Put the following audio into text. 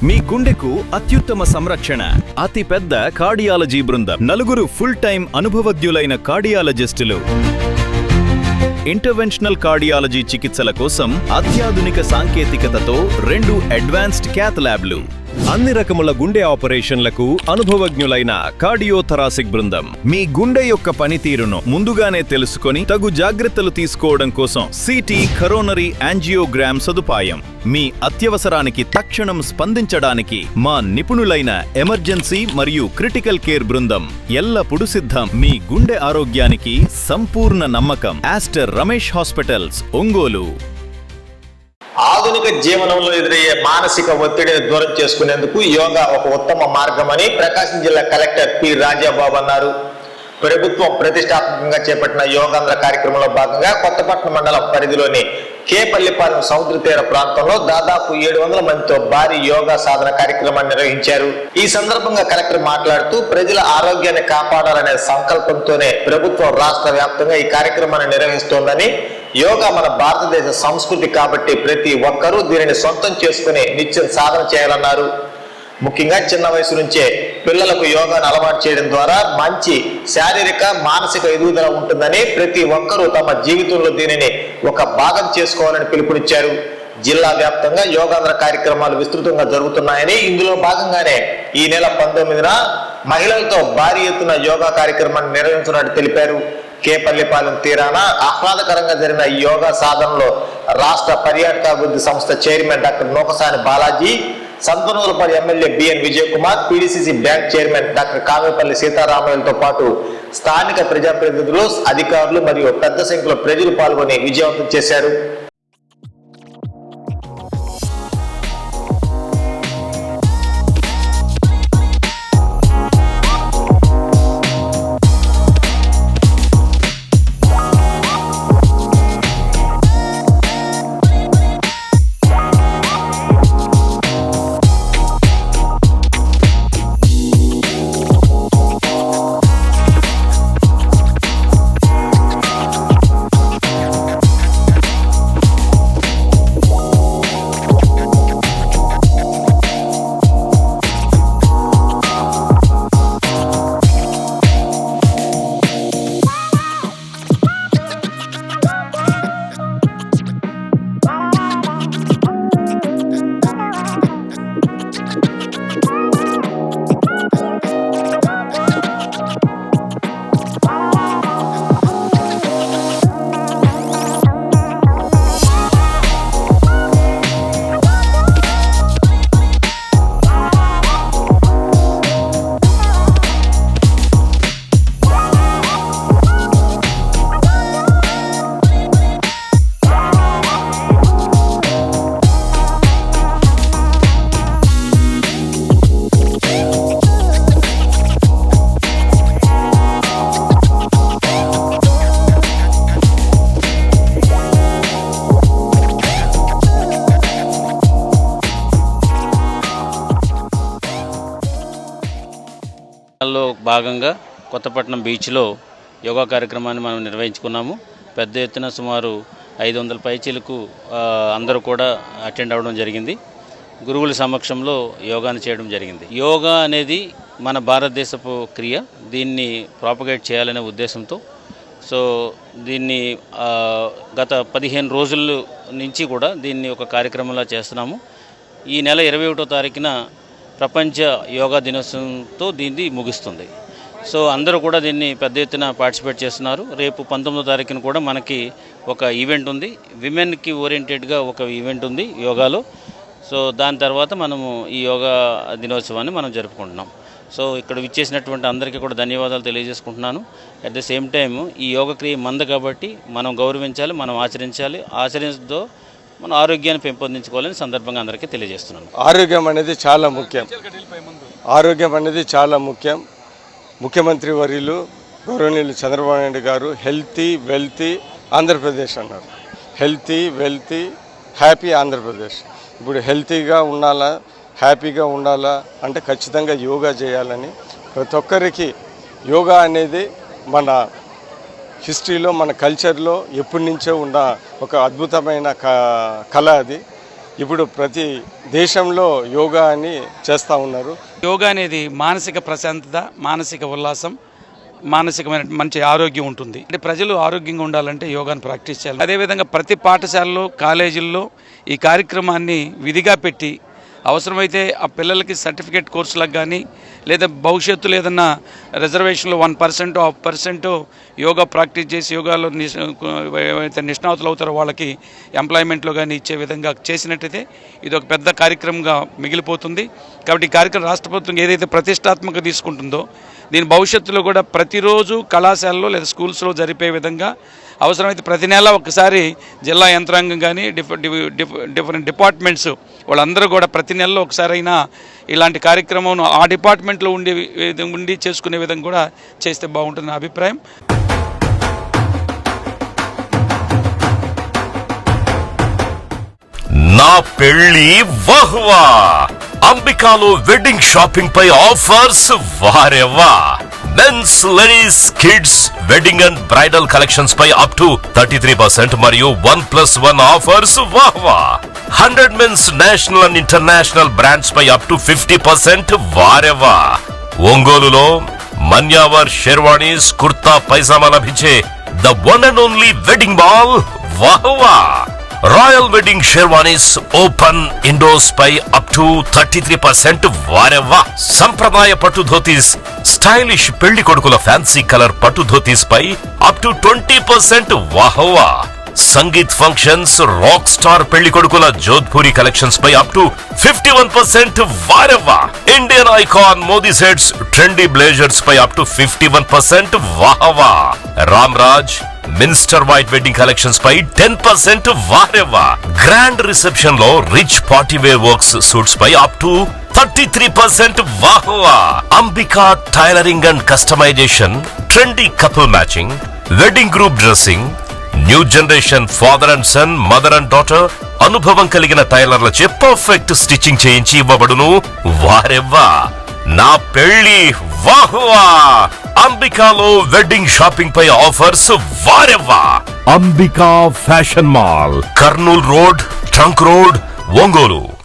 మీ గుండెకు అత్యుత్తమ సంరక్షణ అతి పెద్ద కార్డియాలజీ బృందం 4 ఫుల్ టైం అనుభవజ్ఞులైన కార్డియాలజిస్టులు ఇంటర్వెన్షనల్ కార్డియాలజీ చికిత్సల కోసం అత్యాధునిక సాంకేతికతతో 2 అడ్వాన్స్డ్ క్యాత్ ల్యాబ్లు అన్ని రకముల గుండె ఆపరేషన్లకు అనుభవజ్ఞులైన కార్డియోథరాసిక్ బృందం మీ గుండె యొక్క పనితీరును ముందుగానే తెలుసుకొని తగు జాగ్రత్తలు తీసుకోవడం కోసం సిటీ కరోనరీ యాంజియోగ్రామ్ సదుపాయం మీ అత్యవసరానికి తక్షణం స్పందించడానికి మా నిపుణులైన ఎమర్జెన్సీ మరియు క్రిటికల్ కేర్ బృందం ఎల్లప్పుడూ సిద్ధం మీ గుండె ఆరోగ్యానికి సంపూర్ణ నమ్మకం ఆస్టర్ రమేష్ హాస్పిటల్స్ ఒంగోలు ఆధునిక జీవనంలో ఎదురయ్యే మానసిక ఒత్తిడిని దూరం చేసుకునేందుకు యోగా ఒక ఉత్తమ మార్గమని ప్రకాశం జిల్లా కలెక్టర్ పి రాజాబాబు అన్నారు. ప్రభుత్వం ప్రతిష్టాత్మకంగా చేపట్టిన యోగాంధ్ర కార్యక్రమంలో భాగంగా కొత్తపట్నం మండలం పరిధిలోని కేపల్లిపాలెం సముద్ర తీర ప్రాంతంలో దాదాపు 700 మందితో భారీ యోగా సాధన కార్యక్రమాన్ని నిర్వహించారు. ఈ సందర్భంగా కలెక్టర్ మాట్లాడుతూ ప్రజల ఆరోగ్యాన్ని కాపాడాలనే సంకల్పంతోనే ప్రభుత్వం రాష్ట్ర వ్యాప్తంగా ఈ కార్యక్రమాన్ని నిర్వహిస్తోందని, యోగా మన భారతదేశ సంస్కృతి కాబట్టి ప్రతి ఒక్కరూ దీనిని సొంతం చేసుకుని నిత్యం సాధన చేయాలన్నారు. ముఖ్యంగా చిన్న వయసు నుంచే పిల్లలకు యోగాను అలవాటు చేయడం ద్వారా మంచి శారీరక మానసిక ఎదుగుదల ఉంటుందని, ప్రతి ఒక్కరూ తమ జీవితంలో దీనిని ఒక భాగం చేసుకోవాలని పిలుపునిచ్చారు. జిల్లా వ్యాప్తంగా యోగాంధ్ర కార్యక్రమాలు విస్తృతంగా జరుగుతున్నాయని, ఇందులో భాగంగానే ఈ నెల 19న మహిళలతో భారీ ఎత్తున యోగా కార్యక్రమాన్ని నిర్వహించినట్టు తెలిపారు. కేపల్లిపాలెం తీరాన ఆహ్లాదకరంగా జరిగిన ఈ యోగా సాధనలో రాష్ట్ర పర్యాటకాభివృద్ధి సంస్థ chairman doctor Nukasani Balaji, Santhanurupalli MLA BN Vijay Kumar, PDCC bank chairman doctor Kamepalli సీతారామయ్యలతో పాటు స్థానిక ప్రజాప్రతినిధులు, అధికారులు మరియు పెద్ద సంఖ్యలో ప్రజలు పాల్గొని విజయవంతం చేశారు. లో భాగంగా కొత్తపట్నం బీచ్లో యోగా కార్యక్రమాన్ని మనం నిర్వహించుకున్నాము. పెద్ద ఎత్తున సుమారు 500 పైచీలకు అందరూ కూడా అటెండ్ అవ్వడం జరిగింది. గురువుల సమక్షంలో యోగాను చేయడం జరిగింది. యోగా అనేది మన భారతదేశపు క్రియ. దీన్ని ప్రాపగేట్ చేయాలనే ఉద్దేశంతో దీన్ని గత 15 రోజుల నుంచి కూడా దీన్ని ఒక కార్యక్రమంలా చేస్తున్నాము. ఈ నెల 21వ తారీఖున ప్రపంచ యోగా దినోత్సవంతో దీన్ని ముగుస్తుంది. అందరూ కూడా దీన్ని పెద్ద ఎత్తున పార్టిసిపేట్ చేస్తున్నారు. రేపు 19వ తారీఖున కూడా మనకి ఒక ఈవెంట్ ఉంది. విమెన్కి ఓరియంటెడ్గా ఒక ఈవెంట్ ఉంది యోగాలో. దాని తర్వాత మనము ఈ యోగా దినోత్సవాన్ని మనం జరుపుకుంటున్నాం. ఇక్కడ విచ్చేసినటువంటి అందరికీ కూడా ధన్యవాదాలు తెలియజేసుకుంటున్నాను. అట్ ద సేమ్ టైం ఈ యోగ క్రియ మంద కాబట్టి మనం గౌరవించాలి, మనం ఆచరించాలి. ఆచరించడంతో మన ఆరోగ్యాన్ని పెంపొందించుకోవాలని సందర్భంగా అందరికీ తెలియజేస్తున్నాను. ఆరోగ్యం అనేది చాలా ముఖ్యం. ముఖ్యమంత్రి వర్యులు గౌరవనీయులు చంద్రబాబు నాయుడు గారు హెల్తీ వెల్తీ ఆంధ్రప్రదేశ్ అన్నారు. Healthy wealthy happy Andhra Pradesh. ఇప్పుడు హెల్తీగా ఉండాలా, హ్యాపీగా ఉండాలా అంటే ఖచ్చితంగా యోగా చేయాలని ప్రతి ఒక్కరికి యోగా అనేది మన హిస్టరీలో, మన కల్చర్లో ఎప్పటి నుంచో ఉన్న ఒక అద్భుతమైన కళ అది. ఇప్పుడు ప్రతి దేశంలో యోగా అని చేస్తూ ఉన్నారు. యోగా అనేది మానసిక ప్రశాంతత, మానసిక ఉల్లాసం, మానసికమైన మంచి ఆరోగ్యం ఉంటుంది. అంటే ప్రజలు ఆరోగ్యంగా ఉండాలంటే యోగాను ప్రాక్టీస్ చేయాలి. అదేవిధంగా ప్రతి పాఠశాలలో, కాలేజీల్లో ఈ కార్యక్రమాన్ని విధిగా పెట్టి అవసరమైతే ఆ పిల్లలకి సర్టిఫికేట్ కోర్సులకు కానీ లేదా భవిష్యత్తులో ఏదన్నా రిజర్వేషన్లో 1% 1% యోగా ప్రాక్టీస్ చేసి యోగాలో ఏవైతే నిష్ణాతులు అవుతారో వాళ్ళకి ఎంప్లాయ్మెంట్లో కానీ ఇచ్చే విధంగా చేసినట్టయితే ఇది ఒక పెద్ద కార్యక్రమంగా మిగిలిపోతుంది. కాబట్టి ఈ కార్యక్రమం రాష్ట్ర ప్రభుత్వం ఏదైతే ప్రతిష్టాత్మకంగా తీసుకుంటుందో దీని భవిష్యత్తులో కూడా ప్రతిరోజు కళాశాలలో లేదా స్కూల్స్లో జరిపే విధంగా అవసరమైతే ప్రతి నెల ఒకసారి జిల్లా యంత్రాంగం కానీ డిఫరెంట్ డిపార్ట్మెంట్స్ వాళ్ళందరూ కూడా ప్రతి నెలలో ఒకసారైనా ఇలాంటి కార్యక్రమం ఆ డిపార్ట్మెంట్లో ఉండి చేసుకునే విధంగా కూడా చేస్తే బాగుంటుంది నా అభిప్రాయం. నా పెళ్లి వహ్వా అంబికాలో వెడ్డింగ్ షాపింగ్ పై ఆఫర్స్ వారెవ్వా. Men's, ladies, kids wedding and bridal collections పై అప్ టు 33% మరియు 1+1 ఆఫర్స్ వాహ్వా. 100 men's national and international brands పై అప్ టు 50% వారెవ్వా. ఒంగోలులో మన్యావర్ షెర్వాణీస్, కుర్తా పైజామా లభించే the one and only wedding mall వాహ్వా. Royal wedding sherwanis open indoors పై అప్ టు 33% వారెవ్వా. సంప్రదాయ పట్టు ధోతీస్, స్టైలిష్ పెళ్లి కొడుకుల ఫ్యాన్సీ కలర్ పట్టు ధోతీస్ పై అప్ టు 20% వాహ్వా. సంగీత్ ఫంక్షన్స్, రాక్ స్టార్ పెళ్లి కొడుకుల జోధ్పూరి కలెక్షన్స్ పై అప్ టు 51% వారెవ్వా. Indian icon Modi sets, trendy blazers పై అప్ టు 51% వాహ్వా. Ramraj minister white wedding collections పై 10% వారెవ్వా. గ్రాండ్ రిసెప్షన్ లో rich party wear works suits పై అప్ టు 33% వాహ్వా. Ambika tailoring and customisation, trendy couple matching, wedding group dressing, new generation father and son, mother and daughter అనుభవం కలిగిన టైలర్లచే perfect stitching చేయించి ఇవ్వబడును వారెవ్వా. నా పెళ్లి వాహ్వా. అంబికాలో వెడ్డింగ్ షాపింగ్ పై ఆఫర్స్ వారెవ్వా. Ambika fashion mall, Kurnool road, trunk road, Ongole.